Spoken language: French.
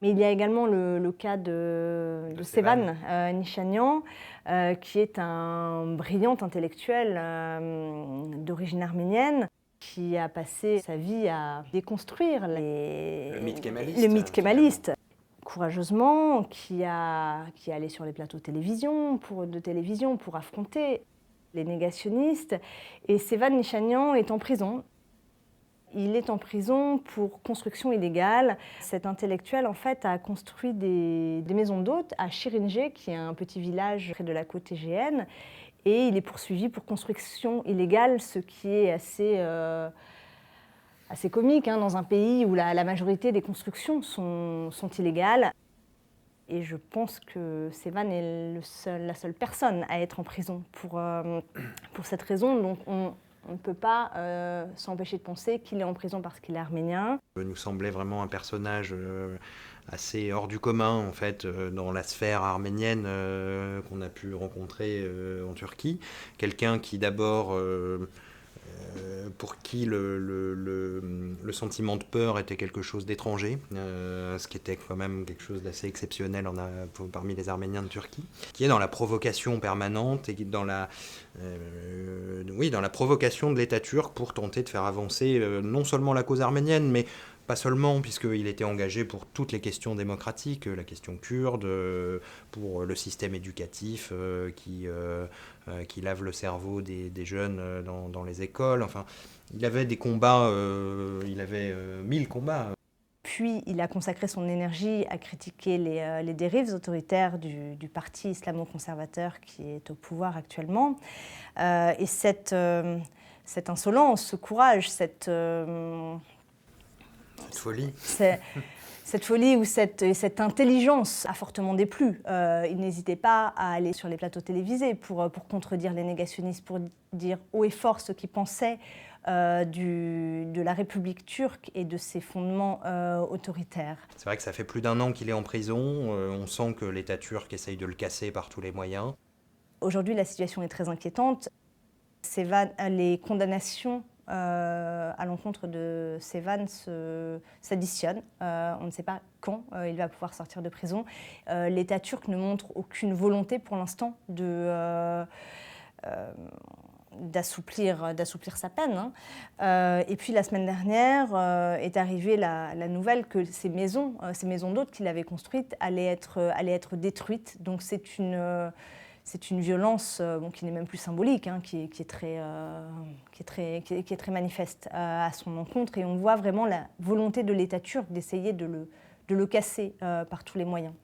Mais il y a également le cas de Sevan Nishanian, qui est un brillant intellectuel d'origine arménienne, qui a passé sa vie à déconstruire Le mythe kémaliste. le mythe kémaliste. Courageusement, qui est allé sur les plateaux de télévision pour affronter les négationnistes. Et Sevan Nishanian est en prison. Il est en prison pour construction illégale. Cet intellectuel, en fait, a construit des maisons d'hôtes à Şirince, qui est un petit village près de la côte égéenne. Et il est poursuivi pour construction illégale, ce qui est assez comique dans un pays où la majorité des constructions sont illégales. Et je pense que Sevan est la seule personne à être en prison pour cette raison. Donc on ne peut pas s'empêcher de penser qu'il est en prison parce qu'il est arménien. Il nous semblait vraiment un personnage assez hors du commun, en fait, dans la sphère arménienne qu'on a pu rencontrer en Turquie. Quelqu'un qui d'abord, pour qui le sentiment de peur était quelque chose d'étranger, ce qui était quand même quelque chose d'assez exceptionnel parmi les Arméniens de Turquie, qui est dans la provocation permanente et dans dans la provocation de l'État turc pour tenter de faire avancer non seulement la cause arménienne, mais pas seulement, puisqu'il était engagé pour toutes les questions démocratiques, la question kurde, pour le système éducatif qui lave le cerveau des jeunes dans les écoles. Enfin, il avait des combats, il avait 1000 combats. Puis il a consacré son énergie à critiquer les dérives autoritaires du parti islamo-conservateur qui est au pouvoir actuellement. Et cette insolence, ce courage, cette folie. Cette folie ou cette intelligence a fortement déplu. Il n'hésitait pas à aller sur les plateaux télévisés pour contredire les négationnistes, pour dire haut et fort ce qu'ils pensaient de la République turque et de ses fondements autoritaires. C'est vrai que ça fait plus d'1 an qu'il est en prison. On sent que l'État turc essaye de le casser par tous les moyens. Aujourd'hui, la situation est très inquiétante. Les condamnations à l'encontre de Sevan s'additionnent. On ne sait pas quand il va pouvoir sortir de prison. L'État turc ne montre aucune volonté pour l'instant d'assouplir sa peine. Et puis la semaine dernière est arrivée la nouvelle que ces maisons d'hôtes qu'il avait construites allaient être détruites. Donc c'est une violence qui n'est même plus symbolique, qui est très manifeste à son encontre. Et on voit vraiment la volonté de l'État turc d'essayer de le casser par tous les moyens.